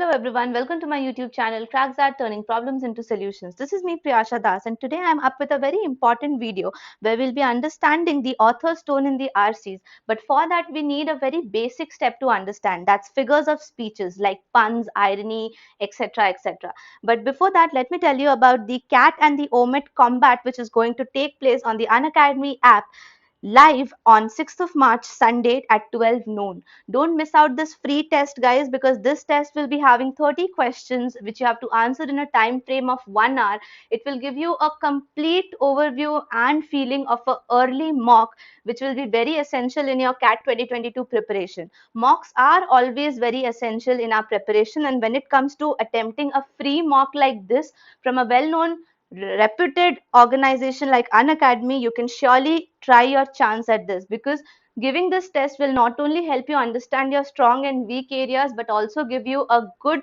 Hello everyone, welcome to my YouTube channel Cracks Are Turning Problems into Solutions. This is me Priyasha Das, and today I am up with a very important video where we'll be understanding the author's tone in the RCs. But for that we need a very basic step to understand. That's figures of speeches like puns, irony, etc, etc. But before that, let me tell you about the CAT and the OMIT combat which is going to take place on the Unacademy app live on 6th of March, Sunday at 12 noon. Don't miss out this free test, guys, because this test will be having 30 questions which you have to answer in a time frame of 1 hour. It will give you a complete overview and feeling of an early mock, which will be very essential in your CAT 2022 preparation. Mocks are always very essential in our preparation, and when it comes to attempting a free mock like this from a well-known reputed organization like Unacademy, you can surely try your chance at this, because giving this test will not only help you understand your strong and weak areas but also give you a good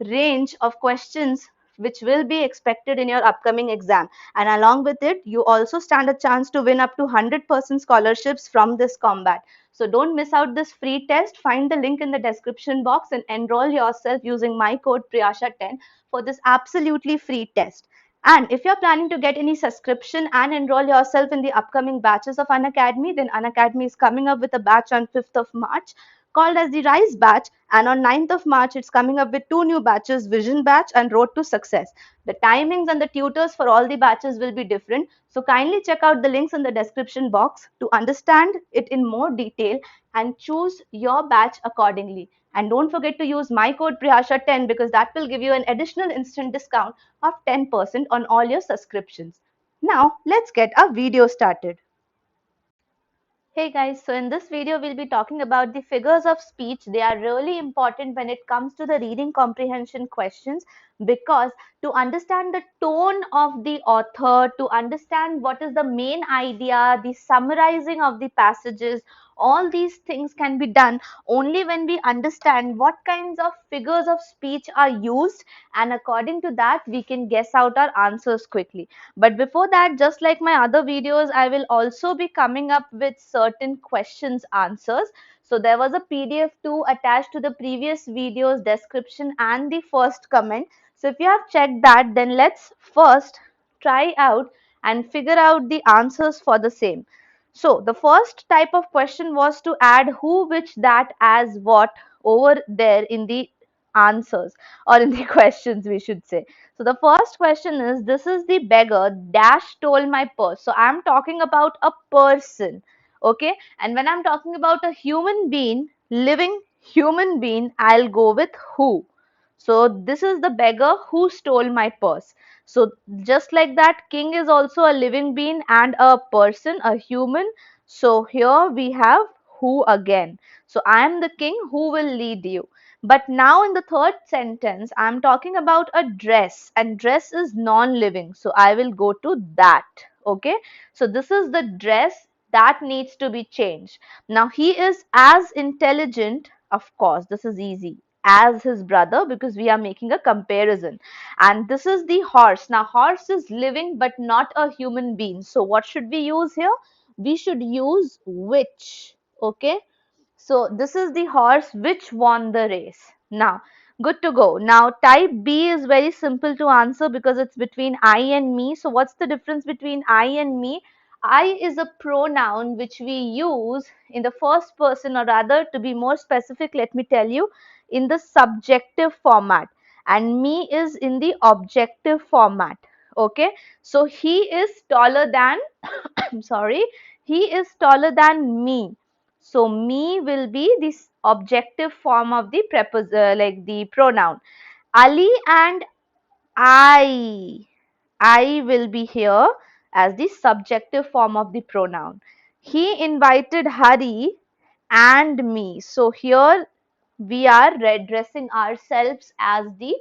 range of questions which will be expected in your upcoming exam. And along with it, you also stand a chance to win up to 100% scholarships from this combat. So don't miss out this free test. Find the link in the description box and enroll yourself using my code Priyasha10 for this absolutely free test. And if you're planning to get any subscription and enroll yourself in the upcoming batches of Unacademy, then Unacademy is coming up with a batch on 5th of March called as the Rise batch, and on 9th of March it's coming up with two new batches, Vision batch and Road to Success. The timings and the tutors for all the batches will be different, so kindly check out the links in the description box to understand it in more detail and choose your batch accordingly. And don't forget to use my code Priyasha10, because that will give you an additional instant discount of 10% on all your subscriptions. Now let's get our video started. Hey guys, so in this video we'll be talking about the figures of speech. They are really important when it comes to the reading comprehension questions, because to understand the tone of the author, to understand what is the main idea, the summarizing of the passages, all these things can be done only when we understand what kinds of figures of speech are used, and according to that we can guess out our answers quickly. But before that, just like my other videos, I will also be coming up with certain questions answers. So there was a PDF too attached to the previous video's description and the first comment. So if you have checked that, then let's first try out and figure out the answers for the same. So the first type of question was to add who, which, that, as, what over there in the answers, or in the questions we should say. So the first question is, this is the beggar dash stole my purse. So I'm talking about a person, okay? And when I'm talking about a human being, living human being, I'll go with who. So this is the beggar who stole my purse. So just like that, king is also a living being and a person, a human. So here we have who again. So I am the king who will lead you. But now in the third sentence, I'm talking about a dress, and dress is non-living. So I will go to that. Okay. So this is the dress that needs to be changed. Now he is as intelligent, of course, this is easy, as his brother, because we are making a comparison. And this is the horse. Now horse is living but not a human being. So what should we use here? We should use which. Okay. So this is the horse which won the race. Now, good to go. Now, type B is very simple to answer because it's between I and me. So what's the difference between I and me? I is a pronoun which we use in the first person, or rather to be more specific, let me tell you, in the subjective format, and me is in the objective format. Okay. So he is taller than, I'm sorry, he is taller than me. So me will be this objective form of the like the pronoun. Ali and I. I will be here as the subjective form of the pronoun. He invited Hari and me. So here we are redressing ourselves as the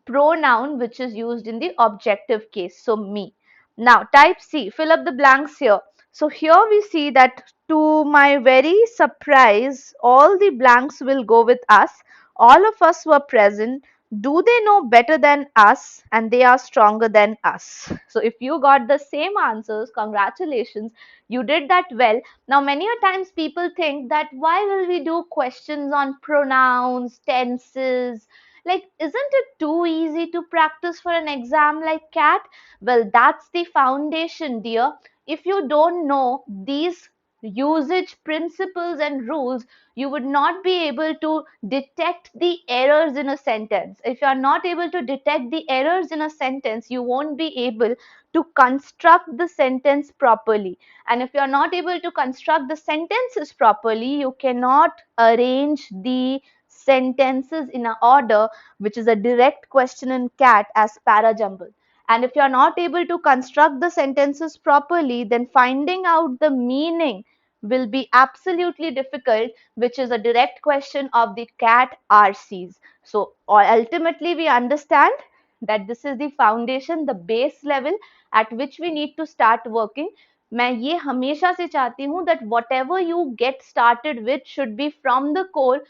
pronoun which is used in the objective case. So me. Now type C, fill up the blanks here. So here we see that, to my very surprise, all the blanks will go with us. All of us were present. Do they know better than us, and they are stronger than us? So if you got the same answers, congratulations, you did that well. Now many a times people think that why will we do questions on pronouns, tenses, Like, isn't it too easy to practice for an exam like CAT? Well, that's the foundation, dear. If you don't know these usage principles and rules, you would not be able to detect the errors in a sentence. If you are not able to detect the errors in a sentence, you won't be able to construct the sentence properly. And if you are not able to construct the sentences properly, you cannot arrange the sentences in an order, which is a direct question in CAT, as parajumble. And if you are not able to construct the sentences properly, then finding out the meaning will be absolutely difficult, which is a direct question of the CAT RCs. So ultimately, we understand that this is the foundation, the base level at which we need to start working. मैं ये हमेशा से चाहती हूँ that whatever you get started with should be from the core,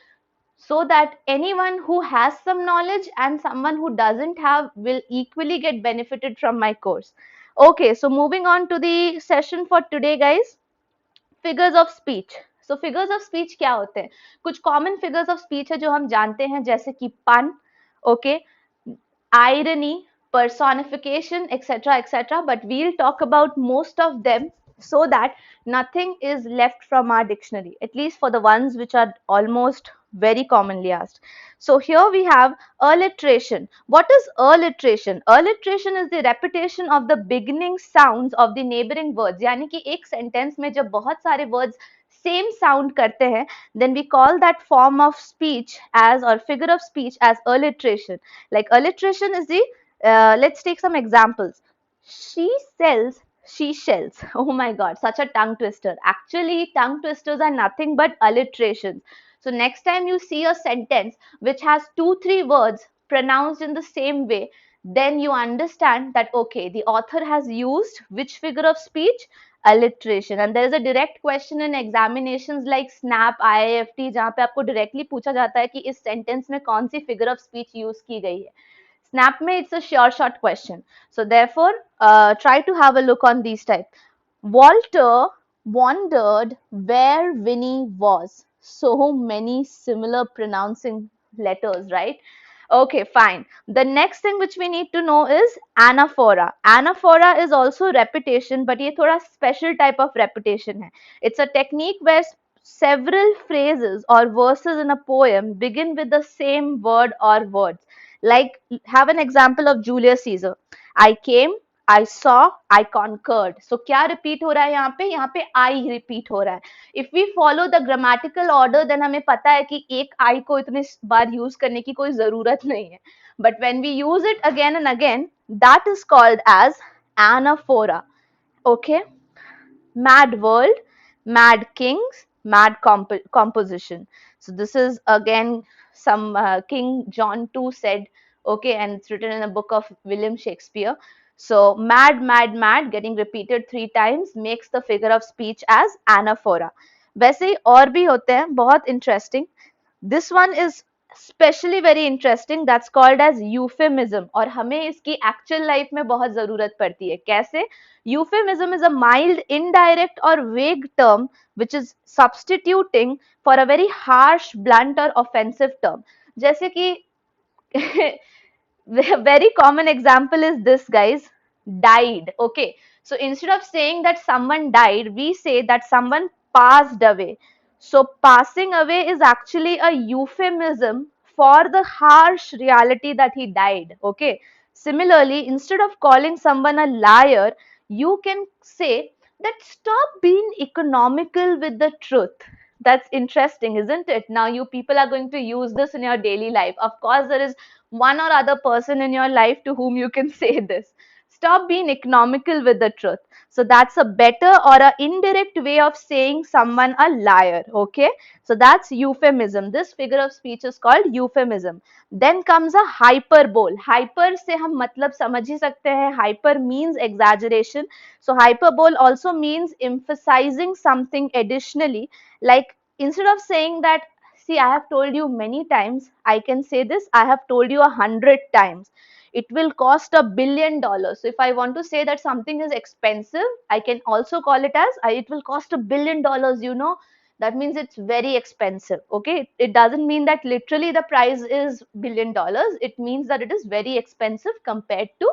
so that anyone who has some knowledge and someone who doesn't have will equally get benefited from my course. Okay, so moving on to the session for today, guys. Figures of speech. So figures of speech क्या होते हैं? कुछ common figures of speech है जो हम जानते हैं, जैसे कि pun, okay, irony, personification, etc., etc. But we'll talk about most of them so that nothing is left from our dictionary, at least for the ones which are almost very commonly asked. So here we have alliteration. What is alliteration? Alliteration is the repetition of the beginning sounds of the neighboring words. यानी कि एक sentence में जब बहुत सारे words same sound करते हैं, then we call that form of speech as, or figure of speech as, alliteration. Like alliteration is the, let's take some examples. She sells seashells. Oh my god, such a tongue twister. Actually, tongue twisters are nothing but alliterations. So next time you see a sentence which has 2-3 words pronounced in the same way, then you understand that okay, the author has used which figure of speech? Alliteration. And there is a direct question in examinations like SNAP, IIFT, जहाँ पे आपको directly पूछा जाता है कि इस sentence में कौन सी figure of speech use की गई है. SNAP में it's a sure shot question. So therefore, try to have a look on these type. Walter wondered where Winnie was. So many similar pronouncing letters, right? Okay, fine. The next thing which we need to know is anaphora. Anaphora is also repetition, but ये थोड़ा special type of repetition है. It's a technique where several phrases or verses in a poem begin with the same word or words. Like, have an example of Julius Caesar. I came, I saw, I conquered. So क्या repeat हो रहा है यहाँ पे? यहाँ पे I repeat हो रहा है. If we follow the grammatical order, then हमें पता है कि एक I को इतने बार use करने की कोई जरूरत नहीं है. But when we use it again and again, that is called as anaphora. Okay? Mad world, mad kings, mad composition. So this is again some King John II said, okay, and it's written in a book of William Shakespeare. So mad, mad, mad getting repeated 3 times makes the figure of speech as anaphora. वैसे ही और भी होते हैं बहुत interesting. This one is especially very interesting, that's called as euphemism, और हमें इसकी actual life में बहुत जरूरत पड़ती है. कैसे? Euphemism is a mild, indirect or vague term which is substituting for a very harsh, blunt or offensive term. जैसे कि the very common example is this, guys, died. Okay, so instead of saying that someone died, we say that someone passed away. So passing away is actually a euphemism for the harsh reality that he died. Okay, similarly, instead of calling someone a liar, you can say that stop being economical with the truth. That's interesting, isn't it? Now you people are going to use this in your daily life. Of course, there is one or other person in your life to whom you can say this. Stop being economical with the truth. So that's a better or a indirect way of saying someone a liar. Okay, so that's euphemism. This figure of speech is called euphemism. Then comes a hyperbole. Hyper से हम मतलब समझ ही सकते हैं. Hyper means exaggeration. So hyperbole also means emphasizing something additionally. Like, instead of saying that, see, I have told you many times, I can say this, I have told you 100 times. It will cost $1 billion. So if I want to say that something is expensive, I can also call it as, it will cost $1 billion, you know. that means it's very expensive. Okay, it doesn't mean that literally the price is $1 billion. It means that it is very expensive compared to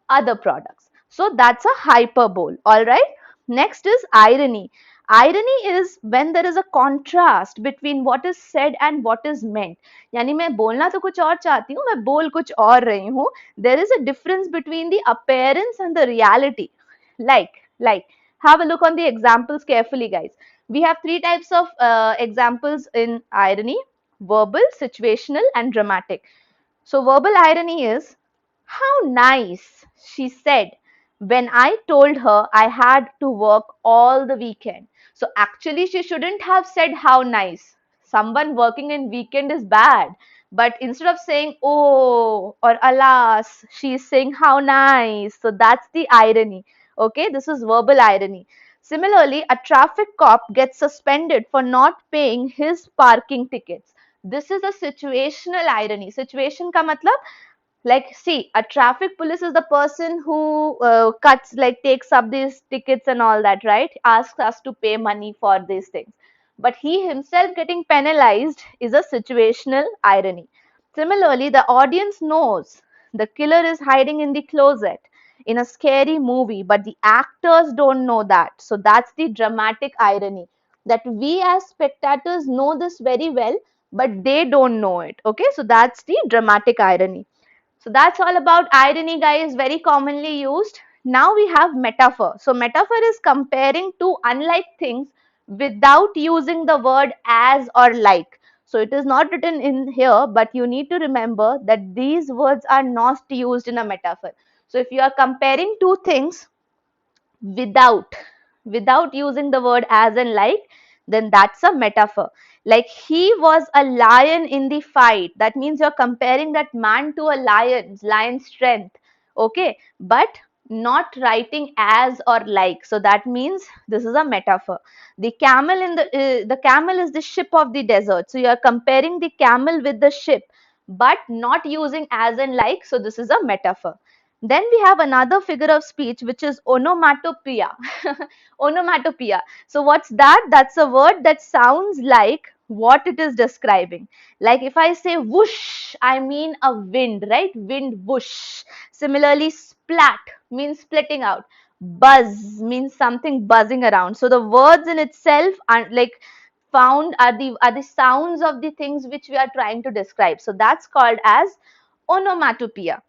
other products. So that's a hyperbole. All right. Next is irony. Irony is when there is a contrast between what is said and what is meant. यानी मैं बोलना तो कुछ और चाहती हूँ, मैं बोल कुछ और रही हूँ. There is a difference between the appearance and the reality. Like, have a look on the examples carefully, guys. We have three types of examples in irony: verbal, situational, and dramatic. So verbal irony is, how nice, she said when I told her I had to work all the weekend. So actually she shouldn't have said how nice. Someone working in weekend is bad. But instead of saying, oh, or alas, she's saying how nice. So that's the irony. Okay, this is verbal irony. Similarly, a traffic cop gets suspended for not paying his parking tickets. This is a situational irony. Situation ka matlab, like, see, a traffic police is the person who cuts, like takes up these tickets and all that, right? Asks us to pay money for these things. But he himself getting penalized is a situational irony. Similarly, the audience knows the killer is hiding in the closet in a scary movie, but the actors don't know that. So that's the dramatic irony, that we as spectators know this very well, but they don't know it. Okay, so that's the dramatic irony. So that's all about irony, guys, very commonly used. Now we have metaphor. So metaphor is comparing two unlike things without using the word as or like. So it is not written in here, but you need to remember that these words are not used in a metaphor. So if you are comparing two things without using the word as and like, then that's a metaphor. Like, he was a lion in the fight, that means you're comparing that man to a lion's strength. Okay, but not writing as or like, so that means this is a metaphor. The camel in the camel is the ship of the desert, so you are comparing the camel with the ship, but not using as and like, so this is a metaphor. Then we have another figure of speech, which is onomatopoeia. Onomatopoeia. So what's that? That's a word that sounds like what it is describing. Like if I say whoosh, I mean a wind, right? Wind, whoosh. Similarly, splat means splitting out. Buzz means something buzzing around. So the words in itself are like found are the sounds of the things which we are trying to describe. So that's called as onomatopoeia.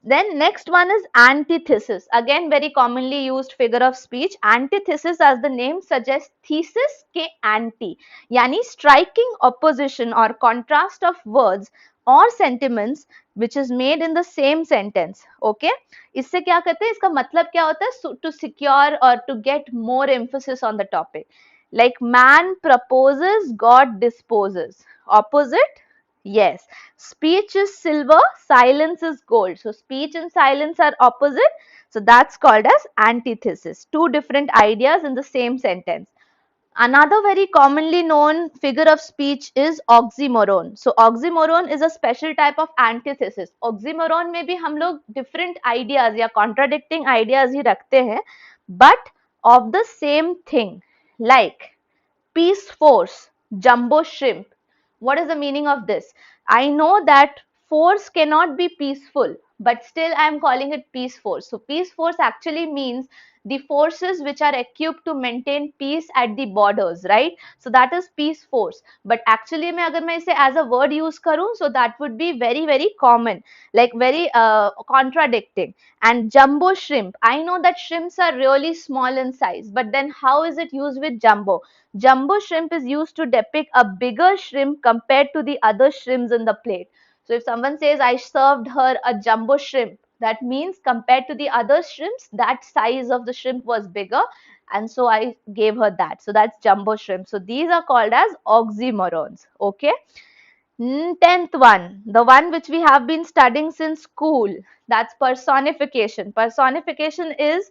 Then next one is antithesis. Again, very commonly used figure of speech. Antithesis, as the name suggests, thesis के anti, यानी striking opposition or contrast of words or sentiments which is made in the same sentence. Okay, इससे क्या कहते हैं? इसका मतलब क्या होता है? To secure or to get more emphasis on the topic. Like man proposes, God disposes. Opposite? Yes. Speech is silver, silence is gold. So speech and silence are opposite. So that's called as antithesis. Two different ideas in the same sentence. Another very commonly known figure of speech is oxymoron. So oxymoron is a special type of antithesis. Oxymoron में भी हम लोग different ideas या contradicting ideas ही रखते हैं, but of the same thing. Like peace force, jumbo shrimp. What is the meaning of this? I know that force cannot be peaceful, but still I am calling it peace force. So peace force actually means the forces which are equipped to maintain peace at the borders, right? So that is peace force. But actually मैं अगर मैं इसे as a word use करूँ, so that would be very very common, like very contradicting. And jumbo shrimp, I know that shrimps are really small in size, but then how is it used with jumbo? Jumbo shrimp is used to depict a bigger shrimp compared to the other shrimps in the plate. So if someone says I served her a jumbo shrimp, that means compared to the other shrimps, that size of the shrimp was bigger, and so I gave her that. So that's jumbo shrimp. So these are called as oxymorons. Okay. 10th one, the one which we have been studying since school, that's personification. Personification is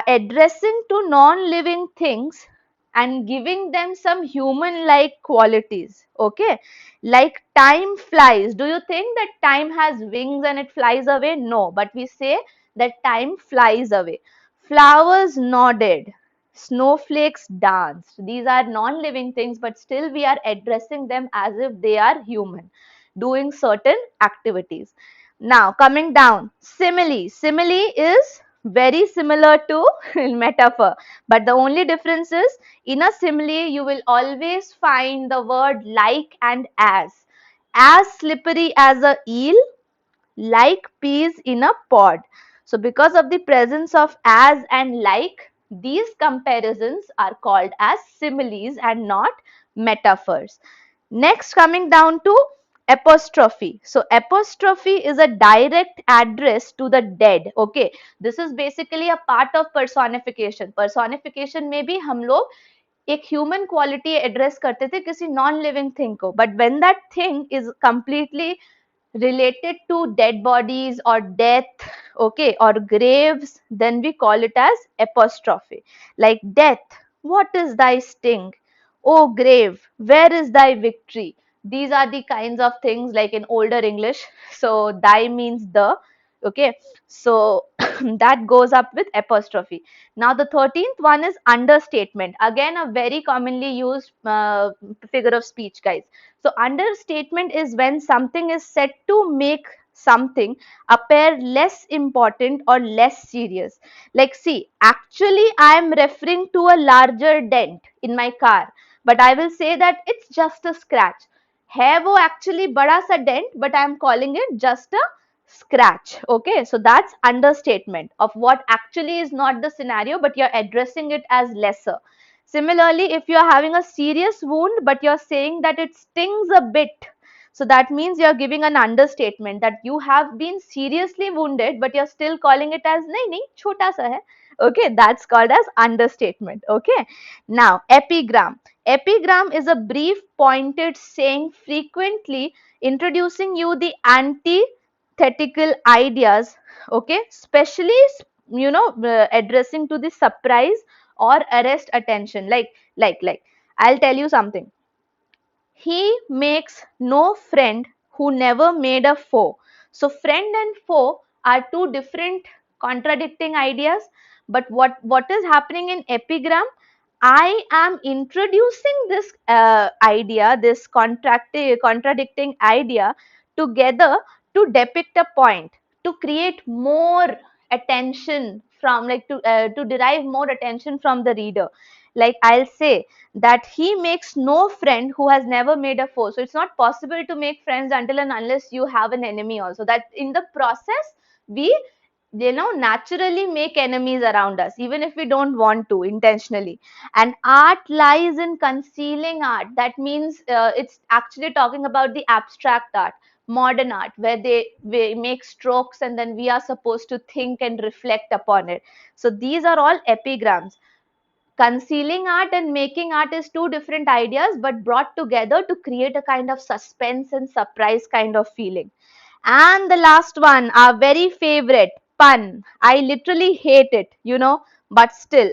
addressing to non-living things and giving them some human-like qualities. Okay, like time flies. Do you think that time has wings and it flies away? No, but we say that time flies away. Flowers nodded. Snowflakes danced. These are non-living things, but still we are addressing them as if they are human, doing certain activities. Now, coming down, simile. Simile is very similar to metaphor, but the only difference is in a simile, you will always find the word like and as slippery as a eel, like peas in a pod. So because of the presence of as and like, these comparisons are called as similes and not metaphors. Next, coming down to apostrophe. So apostrophe is a direct address to the dead. Okay, this is basically a part of personification. Personification में भी हम लोग एक human quality address करते थे किसी non living thing को, but when that thing is completely related to dead bodies or death, okay, or graves, then we call it as apostrophe. Like death, what is thy sting? O grave, where is thy victory? These are the kinds of things like in older English. So thy means the, okay, so that goes up with apostrophe. Now the 13th one is understatement. Again, a very commonly used figure of speech, guys. So understatement is when something is said to make something appear less important or less serious. Like, see, actually I am referring to a larger dent in my car, but I will say that it's just a scratch. है वो actually बड़ा सा dent, but I am calling it just a scratch. Okay, so that's understatement of what actually is not the scenario, but you're addressing it as lesser. Similarly, if you're having a serious wound, but you're saying that it stings a bit, so that means you're giving an understatement that you have been seriously wounded, but you're still calling it as nahi, chota sa hai. Okay, that's called as understatement. Okay, now epigram. Epigram is a brief pointed saying frequently introducing you the antithetical ideas, okay, especially addressing to the surprise or arrest attention. Like I'll tell you something. He makes no friend who never made a foe. So friend and foe are two different contradicting ideas, but what is happening in epigram, I am introducing this idea, this contradicting idea together to depict a point, to create more attention from, like, to derive more attention from the reader. Like I'll say that he makes no friend who has never made a foe. So it's not possible to make friends until and unless you have an enemy also. That in the process, we naturally make enemies around us, even if we don't want to intentionally. And art lies in concealing art. That means it's actually talking about the abstract art, modern art, where we make strokes and then we are supposed to think and reflect upon it. So these are all epigrams. Concealing art and making art is two different ideas, but brought together to create a kind of suspense and surprise kind of feeling. And the last one, our very favorite, pun. I literally hate it, but still.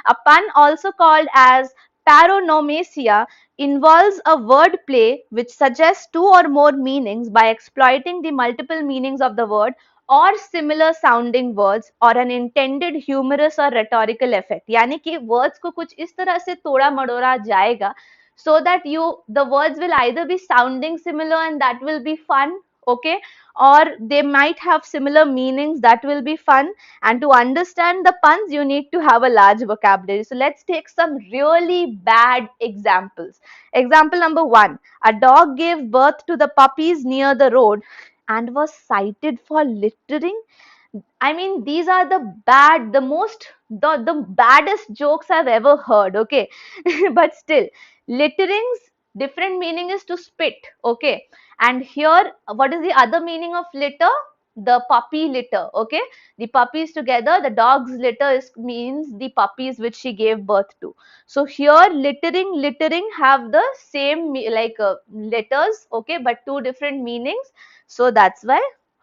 A pun, also called as paronomasia, involves a word play which suggests two or more meanings by exploiting the multiple meanings of the word or similar sounding words or an intended humorous or rhetorical effect. यानी कि words को कुछ इस तरह से तोड़ा मड़ोड़ा जाएगा so that the words will either be sounding similar and that will be fun, okay, or they might have similar meanings, that will be fun. And to understand the puns, you need to have a large vocabulary. So let's take some really bad examples. Example number 1, a dog gave birth to the puppies near the road and was cited for littering. I mean, these are the baddest jokes I've ever heard, okay. But still, littering's different meaning is to spit, okay. And here, what is the other meaning of litter? The puppy litter, okay. The puppies together, the dog's litter means the puppies which she gave birth to. So here, littering have the same letters, okay, but two different meanings. So that's why,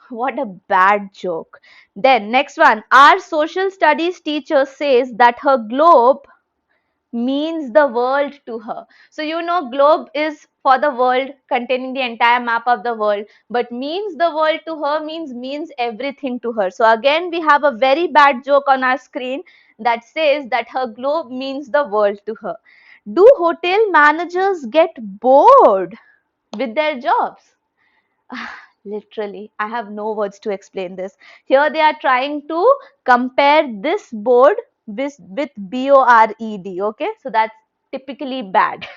what a bad joke. Then next one, our social studies teacher says that her globe means the world to her. So globe is for the world, containing the entire map of the world, but means the world to her means everything to her. So again we have a very bad joke on our screen that says that her globe means the world to her. Do hotel managers get bored with their jobs? Literally, I have no words to explain this. Here they are trying to compare this board with bored. Okay, so that's typically bad.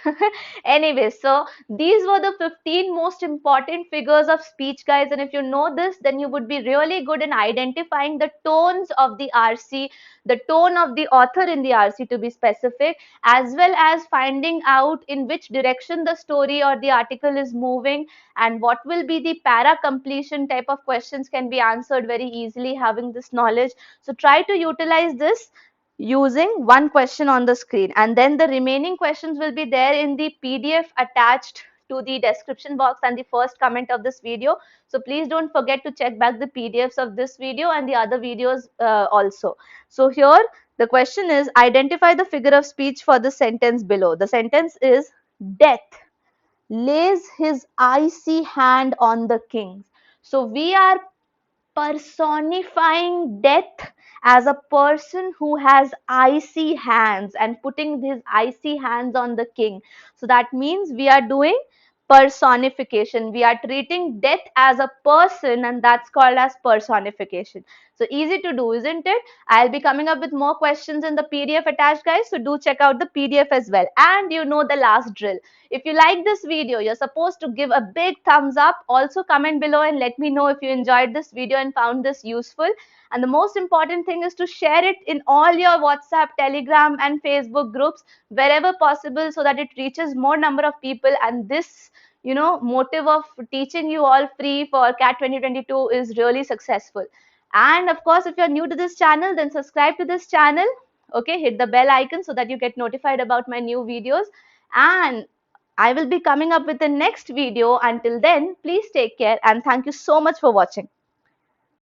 Anyway, so these were the 15 most important figures of speech, guys, and if you know this, then you would be really good in identifying the tones of the RC, the tone of the author in the RC to be specific, as well as finding out in which direction the story or the article is moving, and what will be the para completion type of questions can be answered very easily having this knowledge. So try to utilize this using one question on the screen, and then the remaining questions will be there in the PDF attached to the description box and the first comment of this video. So please don't forget to check back the PDFs of this video and the other videos also. So here the question is, identify the figure of speech for the sentence below. The sentence is, death lays his icy hand on the kings. So we are personifying death as a person who has icy hands and putting his icy hands on the king. So that means we are doing personification. We are treating death as a person, and that's called as personification. So easy to do, isn't it? I'll be coming up with more questions in the PDF attached, guys. So do check out the PDF as well. And you know the last drill. If you like this video, you're supposed to give a big thumbs up. Also comment below and let me know if you enjoyed this video and found this useful. And the most important thing is to share it in all your WhatsApp, Telegram and Facebook groups wherever possible, so that it reaches more number of people, and this motive of teaching you all free for CAT 2022 is really successful. And of course, if you're new to this channel, then subscribe to this channel. Okay, hit the bell icon so that you get notified about my new videos. And I will be coming up with the next video. Until then, please take care and thank you so much for watching.